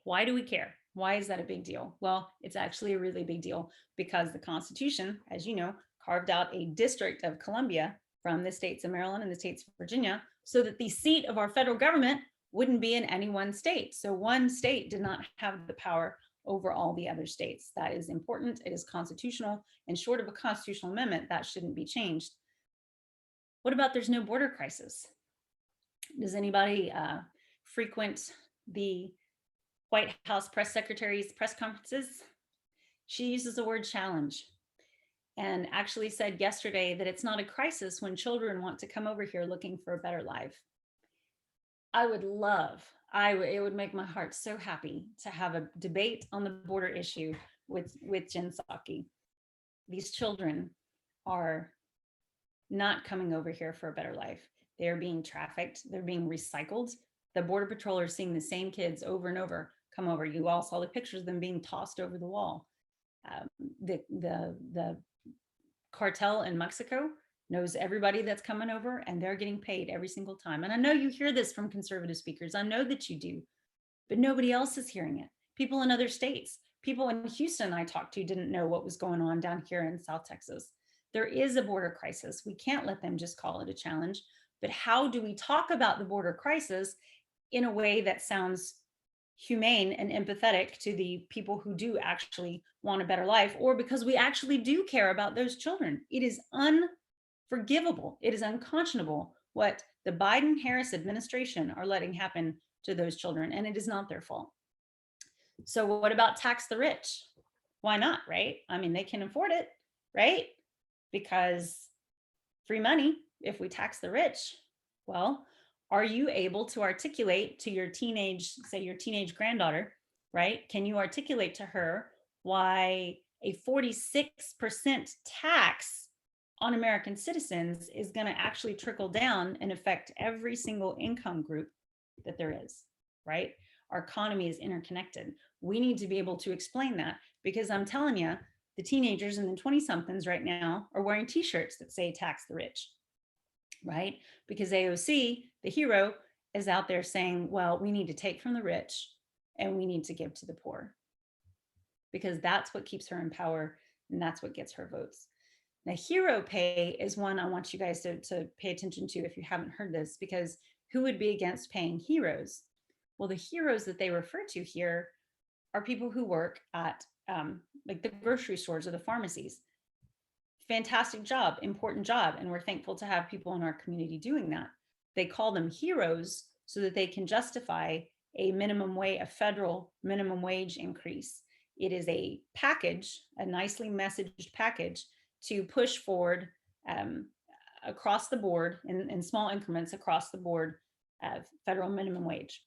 Why do we care? Why is that a big deal? Well, it's actually a really big deal because the Constitution, as you know, carved out a District of Columbia from the states of Maryland and the states of Virginia so that the seat of our federal government wouldn't be in any one state. So one state did not have the power over all the other states. That is important. It is constitutional, and short of a constitutional amendment, that shouldn't be changed. What about there's no border crisis? Does anybody frequent the White House press secretary's press conferences? She uses the word challenge and actually said yesterday that it's not a crisis when children want to come over here looking for a better life. I would love, it would make my heart so happy to have a debate on the border issue with Jen Psaki. These children are not coming over here for a better life. They're being trafficked, they're being recycled. The Border Patrol are seeing the same kids over and over come over. You all saw the pictures of them being tossed over the wall. The cartel in Mexico knows everybody that's coming over, and they're getting paid every single time. And I know you hear this from conservative speakers. I know that you do, but nobody else is hearing it. People in other states, people in Houston I talked to didn't know what was going on down here in South Texas. There is a border crisis. We can't let them just call it a challenge, but how do we talk about the border crisis in a way that sounds humane and empathetic to the people who do actually want a better life, or because we actually do care about those children? It is unforgivable. It is unconscionable what the Biden Harris administration are letting happen to those children, and it is not their fault. So what about tax the rich? Why not, right? I mean, they can afford it, right? Because free money, if we tax the rich. Well, are you able to articulate to your teenage, say your teenage granddaughter, right? Can you articulate to her why a 46% tax on American citizens is going to actually trickle down and affect every single income group that there is, right? Our economy is interconnected. We need to be able to explain that, because I'm telling you, the teenagers and the 20 somethings right now are wearing t-shirts that say tax the rich, right? Because AOC, the hero, is out there saying, well, we need to take from the rich and we need to give to the poor, because that's what keeps her in power and that's what gets her votes. Now, hero pay is one I want you guys to pay attention to if you haven't heard this, because who would be against paying heroes? Well, the heroes that they refer to here are people who work at like the grocery stores or the pharmacies. Fantastic job, important job, and we're thankful to have people in our community doing that. They call them heroes so that they can justify a federal minimum wage increase. It is a package, a nicely messaged package to push forward across the board in small increments across the board, federal minimum wage,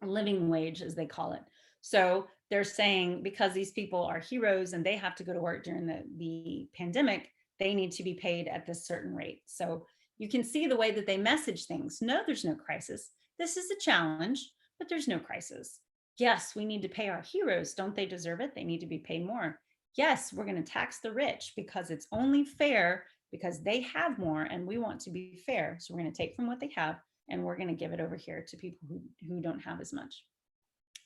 living wage as they call it. So they're saying because these people are heroes and they have to go to work during the pandemic, they need to be paid at this certain rate. So you can see the way that they message things. No, there's no crisis. This is a challenge, but there's no crisis. Yes, we need to pay our heroes. Don't they deserve it? They need to be paid more. Yes, we're going to tax the rich because it's only fair because they have more and we want to be fair. So we're going to take from what they have and we're going to give it over here to people who don't have as much.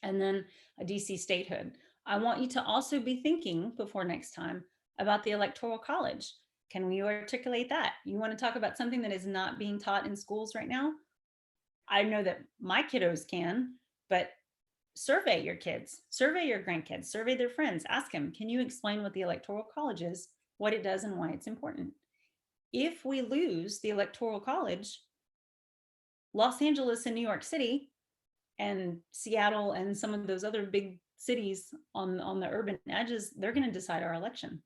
And then a DC statehood. I want you to also be thinking before next time about the Electoral College. Can we articulate that? You want to talk about something that is not being taught in schools right now? I know that my kiddos can, but survey your kids, survey your grandkids, survey their friends, ask them, can you explain what the Electoral College is, what it does and why it's important? If we lose the Electoral College, Los Angeles and New York City and Seattle and some of those other big cities on the urban edges, they're going to decide our election.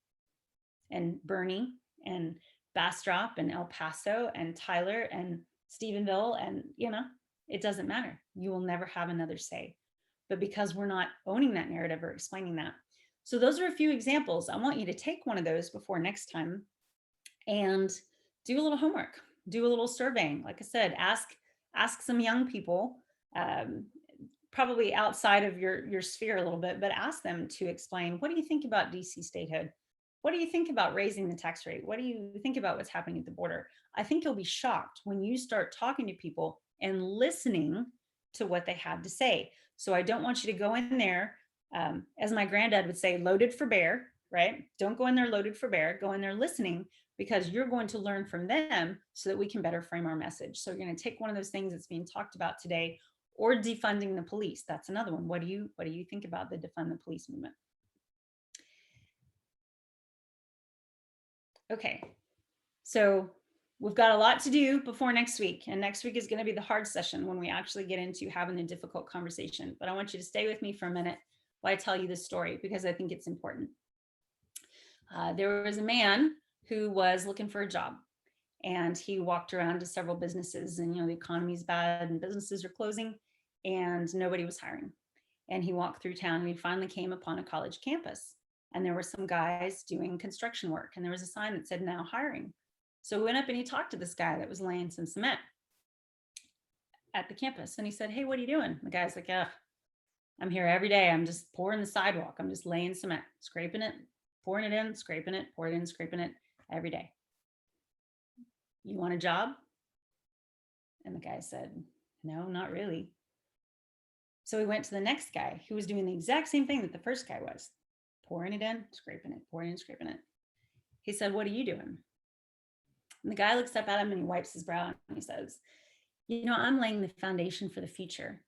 And Bernie and Bastrop and El Paso and Tyler and Stephenville, and it doesn't matter. You will never have another say. But because we're not owning that narrative or explaining that. So those are a few examples. I want you to take one of those before next time and do a little homework, do a little surveying. Like I said, ask some young people, probably outside of your sphere a little bit, but ask them to explain, what do you think about DC statehood? What do you think about raising the tax rate? What do you think about what's happening at the border? I think you'll be shocked when you start talking to people and listening to what they have to say. So I don't want you to go in there, as my granddad would say, loaded for bear, right? Don't go in there loaded for bear, go in there listening, because you're going to learn from them so that we can better frame our message. So you're going to take one of those things that's being talked about today, or defunding the police. That's another one. What do you think about the defund the police movement? Okay, so we've got a lot to do before next week, and next week is going to be the hard session when we actually get into having a difficult conversation. But I want you to stay with me for a minute while I tell you this story, because I think it's important. There was a man who was looking for a job, and he walked around to several businesses, and the economy's bad and businesses are closing and nobody was hiring. And he walked through town and he finally came upon a college campus, and there were some guys doing construction work, and there was a sign that said now hiring. So he went up and he talked to this guy that was laying some cement at the campus, and he said, hey, what are you doing? The guy's like, I'm here every day. I'm just pouring the sidewalk. I'm just laying cement, scraping it, pouring it in, scraping it, pouring it in, scraping it every day. You want a job? And the guy said, no, not really. So he went to the next guy who was doing the exact same thing that the first guy was, pouring it in, scraping it, pouring it in, scraping it. He said, what are you doing? And the guy looks up at him and he wipes his brow and he says, you know, I'm laying the foundation for the future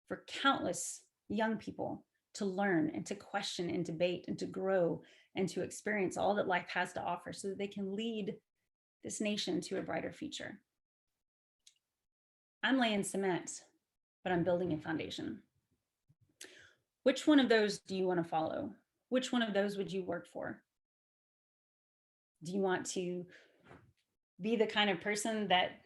for countless young people to learn and to question and debate and to grow and to experience all that life has to offer so that they can lead this nation to a brighter future. I'm laying cement, but I'm building a foundation. Which one of those do you want to follow? Which one of those would you work for? Do you want to be the kind of person that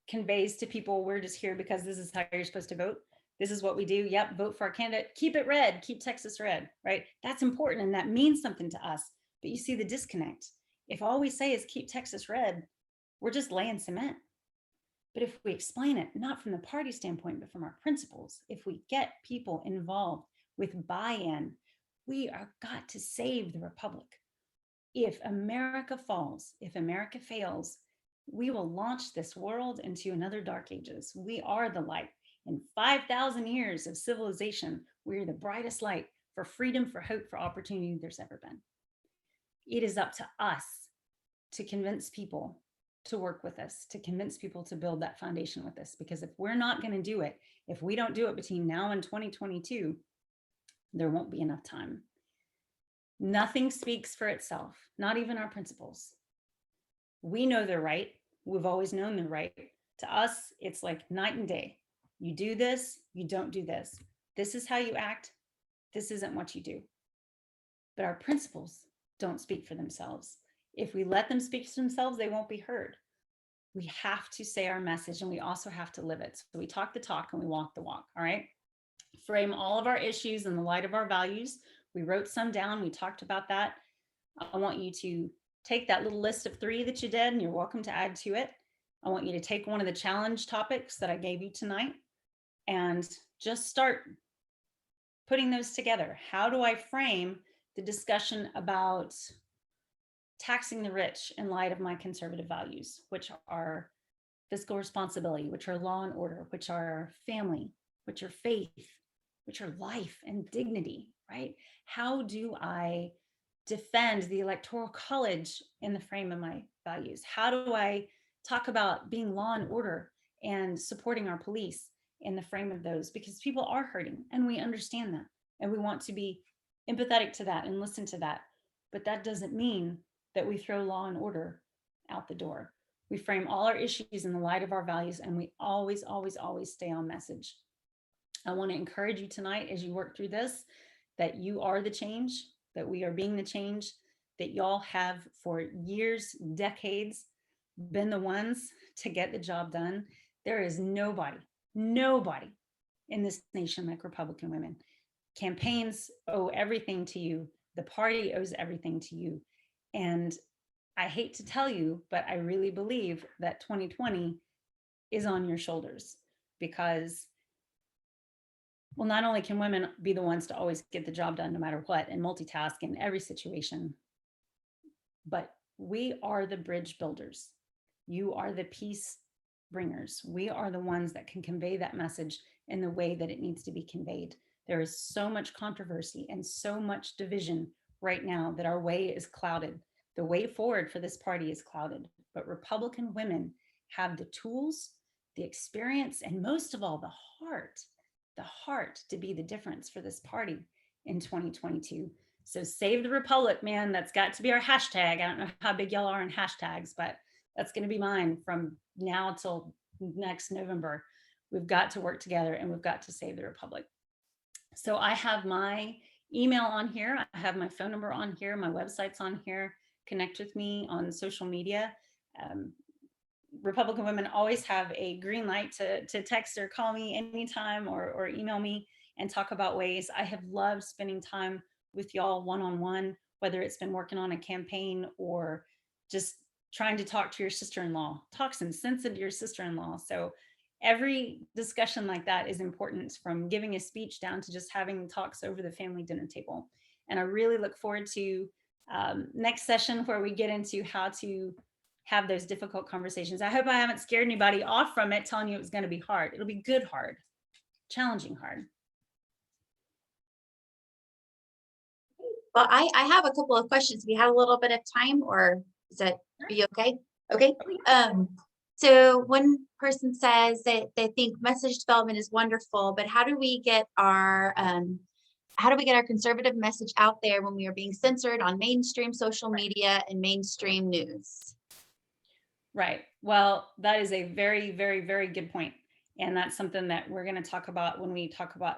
conveys to people, we're just here because this is how you're supposed to vote? This is what we do. Yep, vote for our candidate. Keep it red. Keep Texas red, right? That's important and that means something to us. But you see the disconnect. If all we say is keep Texas red, we're just laying cement. But if we explain it, not from the party standpoint, but from our principles, if we get people involved with buy-in, we are got to save the republic. If America falls, if America fails, we will launch this world into another dark ages. We are the light. In 5,000 years of civilization, we're the brightest light for freedom, for hope, for opportunity there's ever been. It is up to us to convince people to work with us, to convince people to build that foundation with us. Because if we're not going to do it, if we don't do it between now and 2022, there won't be enough time. Nothing speaks for itself, not even our principles. We know they're right. We've always known they're right. To us, it's like night and day. You do this, you don't do this. This is how you act. This isn't what you do. But our principles don't speak for themselves. If we let them speak for themselves, they won't be heard. We have to say our message and we also have to live it. So we talk the talk and we walk the walk, all right? Frame all of our issues in the light of our values. We wrote some down, we talked about that. I want you to take that little list of 3 that you did, and you're welcome to add to it. I want you to take one of the challenge topics that I gave you tonight and just start putting those together. How do I frame the discussion about taxing the rich in light of my conservative values, which are fiscal responsibility, which are law and order, which are family, which are faith, which are life and dignity, right? How do I defend the Electoral College in the frame of my values? How do I talk about being law and order and supporting our police in the frame of those? Because people are hurting and we understand that. And we want to be empathetic to that and listen to that. But that doesn't mean that we throw law and order out the door. We frame all our issues in the light of our values, and we always, always, always stay on message. I want to encourage you tonight as you work through this, that you are the change, that we are being the change, that y'all have for years, decades, been the ones to get the job done. There is nobody in this nation like Republican women. Campaigns owe everything to you. The party owes everything to you. And I hate to tell you, but I really believe that 2020 is on your shoulders because, well, not only can women be the ones to always get the job done no matter what and multitask in every situation, but we are the bridge builders. You are the peace bringers. We are the ones that can convey that message in the way that it needs to be conveyed. There is so much controversy and so much division right now that our way is clouded. The way forward for this party is clouded, but Republican women have the tools, the experience, and most of all, the heart to be the difference for this party in 2022. So save the Republic, man. That's got to be our hashtag. I don't know how big y'all are in hashtags, but that's going to be mine from now till next November. We've got to work together and we've got to save the Republic. So I have my email on here. I have my phone number on here. My website's on here. Connect with me on social media. Republican women always have a green light to text or call me anytime or email me and talk about ways. I have loved spending time with y'all one-on-one, whether it's been working on a campaign or just trying to talk to your sister-in-law. Talk some sense into your sister-in-law. So every discussion like that is important, from giving a speech down to just having talks over the family dinner table. And I really look forward to next session where we get into how to have those difficult conversations. I hope I haven't scared anybody off from it, telling you it was going to be hard. It'll be good hard, challenging hard. Well, I have a couple of questions. We have a little bit of time, or is that, are you okay? Okay. So one person says that they think message development is wonderful, but how do we get our conservative message out there when we are being censored on mainstream social media and mainstream news? Right. Well, that is a very, very, very good point. And that's something that we're going to talk about when we talk about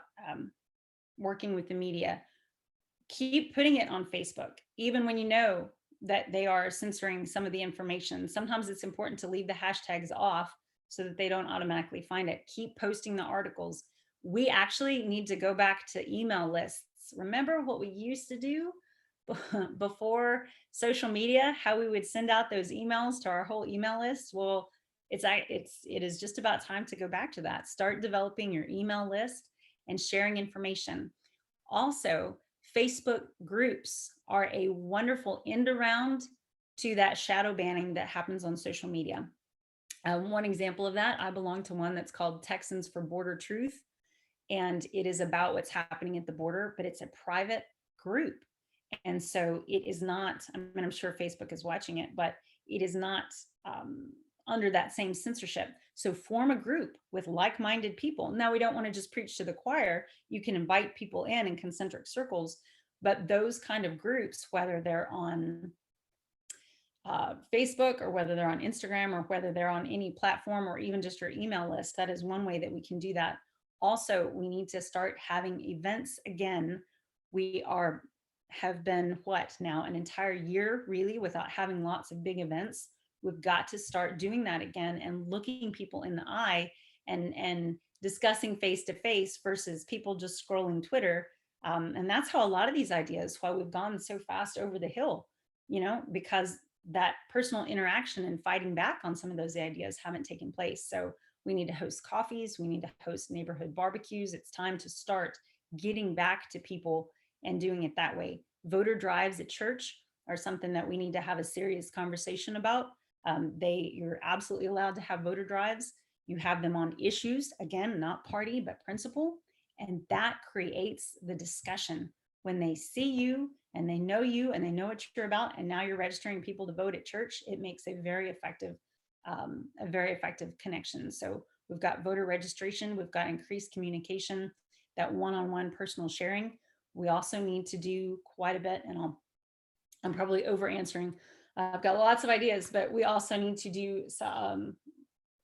working with the media. Keep putting it on Facebook, even when you know that they are censoring some of the information. Sometimes it's important to leave the hashtags off so that they don't automatically find it. Keep posting the articles. We actually need to go back to email lists. Remember what we used to do before social media, how we would send out those emails to our whole email list? Well, it is just about time to go back to that. Start developing your email list and sharing information. Also, Facebook groups are a wonderful end around to that shadow banning that happens on social media. One example of that, I belong to one that's called Texans for Border Truth, and it is about what's happening at the border, but it's a private group. And so it is not, I mean, I'm sure Facebook is watching it, but it is not under that same censorship. So form a group with like-minded people. Now, we don't want to just preach to the choir. You can invite people in concentric circles, but those kind of groups, whether they're on Facebook or whether they're on Instagram or whether they're on any platform or even just your email list, that is one way that we can do that. Also, we need to start having events again. We have been what now an entire year really without having lots of big events. We've got to start doing that again and looking people in the eye and discussing face to face versus people just scrolling Twitter. And that's how a lot of these ideas, why we've gone so fast over the hill, because that personal interaction and fighting back on some of those ideas haven't taken place. So we need to host coffees, we need to host neighborhood barbecues. It's time to start getting back to people and doing it that way. Voter drives at church are something that we need to have a serious conversation about. You're absolutely allowed to have voter drives. You have them on issues, again, not party, but principle. And that creates the discussion. When they see you and they know what you're about, and now you're registering people to vote at church, it makes a very effective connection. So we've got voter registration, we've got increased communication, that one-on-one personal sharing. We also need to do quite a bit, and I'm probably over answering. I've got lots of ideas, but we also need to do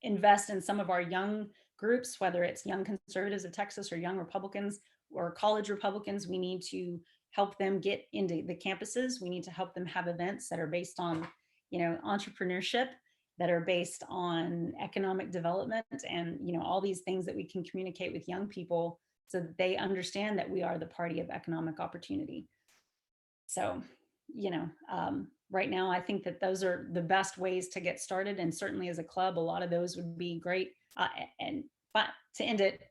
invest in some of our young groups, whether it's Young Conservatives of Texas or Young Republicans or college Republicans. We need to help them get into the campuses. We need to help them have events that are based on, entrepreneurship, that are based on economic development, and all these things that we can communicate with young people so that they understand that we are the party of economic opportunity. So, right now, I think that those are the best ways to get started. And certainly as a club, a lot of those would be great. But to end it,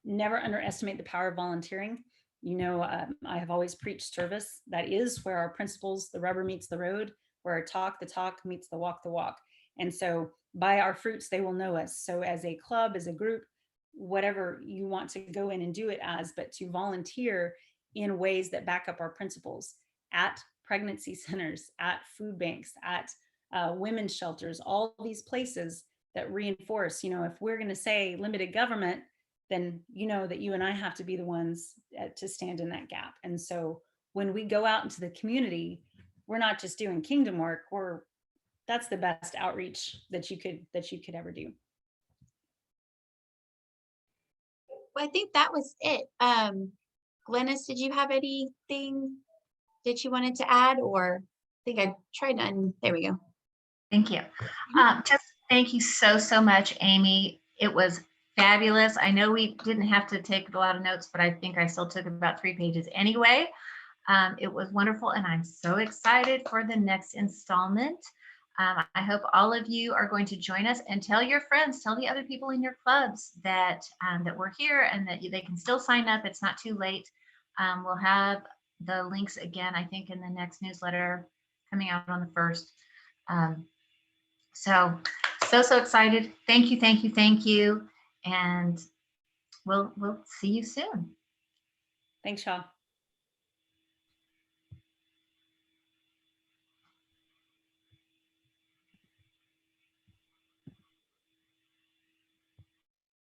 never underestimate the power of volunteering. I have always preached service. That is where our principles, the rubber meets the road, where our talk the talk meets the walk the walk. And so by our fruits, they will know us. So as a club, as a group, whatever you want to go in and do it as, but to volunteer in ways that back up our principles at pregnancy centers, at food banks, at women's shelters, all these places that reinforce, if we're going to say limited government, then that you and I have to be the ones to stand in that gap. And so when we go out into the community, we're not just doing kingdom work. That's the best outreach that you could ever do. Well, I think that was it. Glennis, did you have anything that you wanted to add, or I think I tried to, there we go. Thank you. Just thank you so much, Amy. It was fabulous. I know we didn't have to take a lot of notes, but I think I still took about 3 pages anyway. It was wonderful, and I'm so excited for the next installment. I hope all of you are going to join us, and tell your friends, tell the other people in your clubs that that we're here and that they can still sign up. It's not too late. We'll have the links again, I think, in the next newsletter coming out on the 1st. So excited. Thank you. And we'll see you soon. Thanks, Shaw.